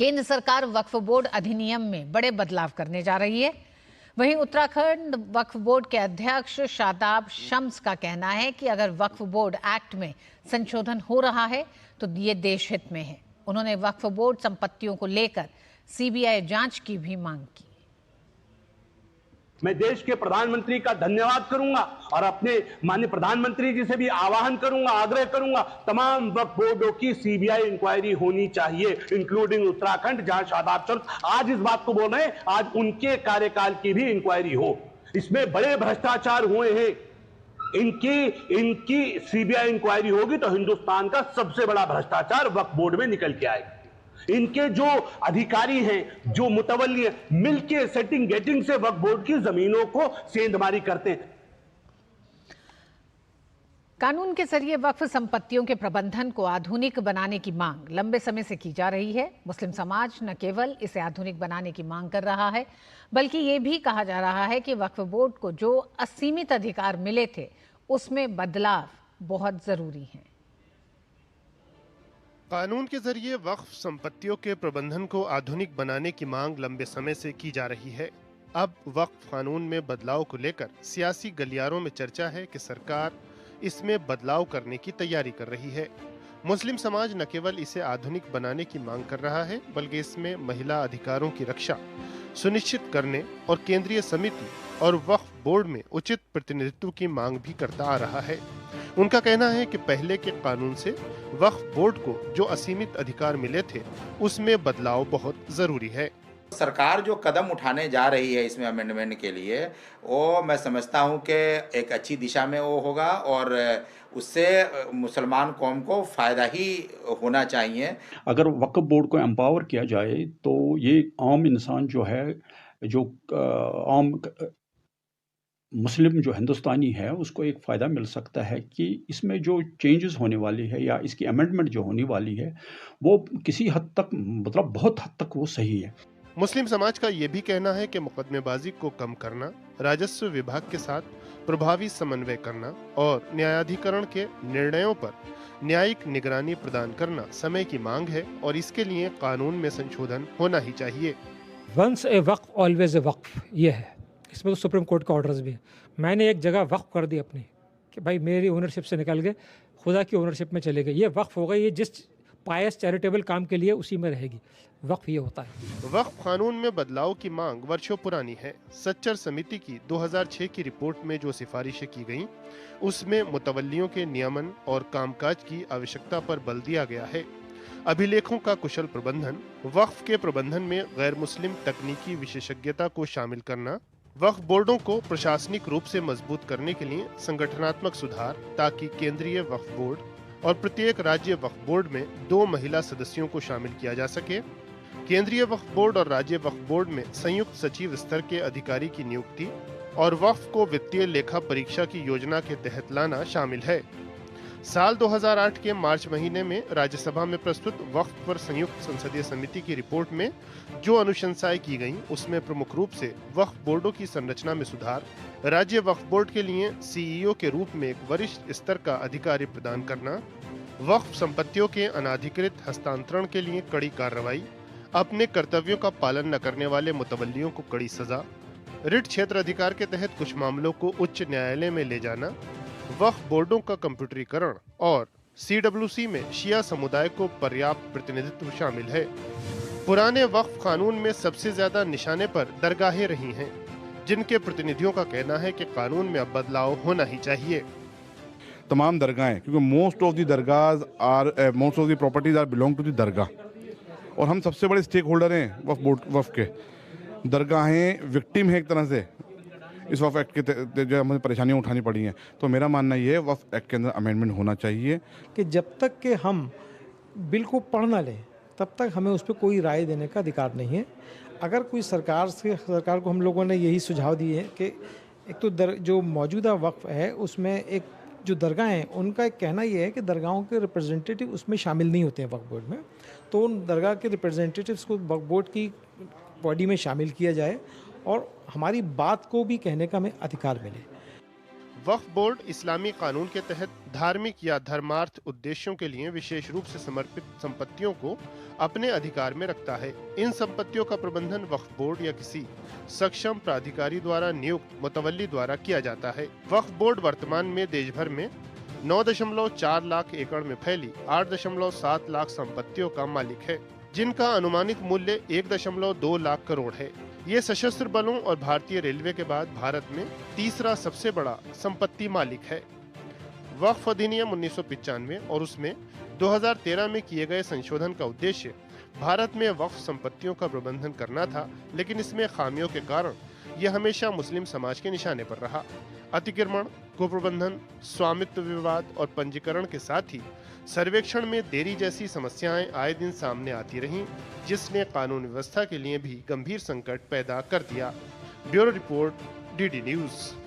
केंद्र सरकार वक्फ बोर्ड अधिनियम में बड़े बदलाव करने जा रही है। वहीं उत्तराखंड वक्फ बोर्ड के अध्यक्ष शादाब शम्स का कहना है कि अगर वक्फ बोर्ड एक्ट में संशोधन हो रहा है तो ये देश हित में है। उन्होंने वक्फ बोर्ड संपत्तियों को लेकर सीबीआई जांच की भी मांग की। मैं देश के प्रधानमंत्री का धन्यवाद करूंगा और अपने माननीय प्रधानमंत्री जी से भी आह्वान करूंगा, आग्रह करूंगा, तमाम वक्फ बोर्डों की सीबीआई इंक्वायरी होनी चाहिए, इंक्लूडिंग उत्तराखंड, जहां शादाब शम्स आज इस बात को बोल रहे हैं, आज उनके कार्यकाल की भी इंक्वायरी हो। इसमें बड़े भ्रष्टाचार हुए हैं, इनकी सीबीआई इंक्वायरी होगी तो हिंदुस्तान का सबसे बड़ा भ्रष्टाचार वक्फ बोर्ड में निकल के आएगा। इनके जो अधिकारी हैं, जो मुतवल्ली हैं, मिलके सेटिंग गेटिंग से वक्फ बोर्ड की जमीनों को सेंधमारी करते हैं। कानून के जरिए वक्फ संपत्तियों के प्रबंधन को आधुनिक बनाने की मांग लंबे समय से की जा रही है। मुस्लिम समाज न केवल इसे आधुनिक बनाने की मांग कर रहा है, बल्कि ये भी कहा जा रहा है कि वक्फ बोर्ड को जो असीमित अधिकार मिले थे उसमें बदलाव बहुत जरूरी है। कानून के जरिए वक्फ संपत्तियों के प्रबंधन को आधुनिक बनाने की मांग लंबे समय से की जा रही है। अब वक्फ कानून में बदलाव को लेकर सियासी गलियारों में चर्चा है कि सरकार इसमें बदलाव करने की तैयारी कर रही है। मुस्लिम समाज न केवल इसे आधुनिक बनाने की मांग कर रहा है, बल्कि इसमें महिला अधिकारों की रक्षा सुनिश्चित करने और केंद्रीय समिति और वक्फ बोर्ड में उचित प्रतिनिधित्व की मांग भी करता आ रहा है। उनका कहना है कि पहले के कानून से वक्फ बोर्ड को जो असीमित अधिकार मिले थे उसमें बदलाव बहुत जरूरी है। सरकार जो कदम उठाने जा रही है इसमें अमेंडमेंट के लिए, वो मैं समझता हूं कि एक अच्छी दिशा में वो होगा और उससे मुसलमान कौम को फायदा ही होना चाहिए। अगर वक्फ बोर्ड को एम्पावर किया जाए तो ये आम इंसान जो है, जो आम मुस्लिम जो हिंदुस्तानी है, उसको एक फ़ायदा मिल सकता है कि इसमें जो चेंजेस होने वाली है या इसकी अमेंडमेंट जो होने वाली है वो किसी हद तक, मतलब बहुत हद तक वो सही है। मुस्लिम समाज का ये भी कहना है कि मुकदमेबाजी को कम करना, राजस्व विभाग के साथ प्रभावी समन्वय करना और न्यायाधिकरण के निर्णयों पर न्यायिक निगरानी प्रदान करना समय की मांग है और इसके लिए कानून में संशोधन होना ही चाहिए। Once a Waqf always a वक्फ, ये है। इसमें तो सुप्रीम कोर्ट का ऑर्डर्स भी है। मैंने एक जगह वक्फ कर दी अपनी कि भाई मेरी ओनरशिप से निकल गए, खुदा की ओनरशिप में चले गए, ये वक्फ हो गई। ये जिस पायस चैरिटेबल काम के लिए उसी में रहेगी। वक्फ ये होता है। वक्फ कानून में बदलाव की मांग वर्षों पुरानी है। सच्चर समिति की 2006 की रिपोर्ट में जो सिफारिशें की गईं, उसमें मुतवल्लियों के नियमन और कामकाज की आवश्यकता पर बल दिया गया है। अभिलेखों का कुशल प्रबंधन, वक्फ के प्रबंधन में गैर मुस्लिम तकनीकी विशेषज्ञता को शामिल करना, वक्फ बोर्डों को प्रशासनिक रूप से मजबूत करने के लिए संगठनात्मक सुधार, ताकि केंद्रीय वक्फ बोर्ड और प्रत्येक राज्य वक्फ बोर्ड में 2 महिला सदस्यों को शामिल किया जा सके। केंद्रीय वक्फ बोर्ड और राज्य वक्फ बोर्ड में संयुक्त सचिव स्तर के अधिकारी की नियुक्ति और वक्फ को वित्तीय लेखा परीक्षा की योजना के तहत लाना शामिल है। साल 2008 के मार्च महीने में राज्यसभा में प्रस्तुत वक्फ पर संयुक्त संसदीय समिति की रिपोर्ट में जो अनुशंसाएं की गईं, उसमें प्रमुख रूप से वक्फ बोर्डों की संरचना में सुधार, राज्य वक्फ बोर्ड के लिए सीईओ के रूप में एक वरिष्ठ स्तर का अधिकारी प्रदान करना, वक्फ संपत्तियों के अनाधिकृत हस्तांतरण के लिए कड़ी कार्रवाई, अपने कर्तव्यों का पालन न करने वाले मुतवल्लियों को कड़ी सजा, रिट क्षेत्र अधिकार के तहत कुछ मामलों को उच्च न्यायालय में ले जाना, वक्फ बोर्डों का कंप्यूटरीकरण और सीडब्ल्यूसी में शिया समुदाय को पर्याप्त प्रतिनिधित्व शामिल है। पुराने वक्फ कानून में सबसे ज्यादा निशाने पर दरगाहें रही हैं, जिनके प्रतिनिधियों का कहना है कि कानून में अब बदलाव होना ही चाहिए। तमाम दरगाहें, क्योंकि most of the properties are belong to the दरगाह, और हम सबसे बड़े स्टेक होल्डर हैं वक्फ के। दरगाहें विक्टिम है एक तरह से इस वक्फ एक्ट के जो हमें परेशानियाँ उठानी पड़ी हैं। तो मेरा मानना ये है वक्फ एक्ट के अंदर अमेंडमेंट होना चाहिए कि जब तक कि हम बिल को पढ़ ना लें तब तक हमें उस पर कोई राय देने का अधिकार नहीं है। अगर कोई सरकार को हम लोगों ने यही सुझाव दिए हैं कि एक तो जो मौजूदा वक्फ है उसमें एक जो दरगाह हैं उनका एक कहना ये है कि दरगाहों के रिप्रेजेंटेटिव उसमें शामिल नहीं होते हैं वक्फ बोर्ड में, तो उन दरगाह के रिप्रेजेंटेटिव्स को वक्फ बोर्ड की बॉडी में शामिल किया जाए और हमारी बात को भी कहने का हमें अधिकार मिले। वक्फ बोर्ड इस्लामी कानून के तहत धार्मिक या धर्मार्थ उद्देश्यों के लिए विशेष रूप से समर्पित संपत्तियों को अपने अधिकार में रखता है। इन संपत्तियों का प्रबंधन वक्फ बोर्ड या किसी सक्षम प्राधिकारी द्वारा नियुक्त मुतवल्ली द्वारा किया जाता है। वक्फ बोर्ड वर्तमान में देश भर में 9.4 लाख एकड़ में फैली 8.7 लाख संपत्तियों का मालिक है, जिनका अनुमानित मूल्य 1.2 लाख करोड़ है। ये सशस्त्र बलों और भारतीय रेलवे के बाद भारत में तीसरा सबसे बड़ा संपत्ति मालिक है। वक्फ अधिनियम 1995 और उसमें 2013 में किए गए संशोधन का उद्देश्य भारत में वक्फ संपत्तियों का प्रबंधन करना था, लेकिन इसमें खामियों के कारण यह हमेशा मुस्लिम समाज के निशाने पर रहा। अतिक्रमण, कुप्रबंधन, स्वामित्व विवाद और पंजीकरण के साथ ही सर्वेक्षण में देरी जैसी समस्याएं आए दिन सामने आती रहीं, जिसने कानून व्यवस्था के लिए भी गंभीर संकट पैदा कर दिया। Bureau report, DD news.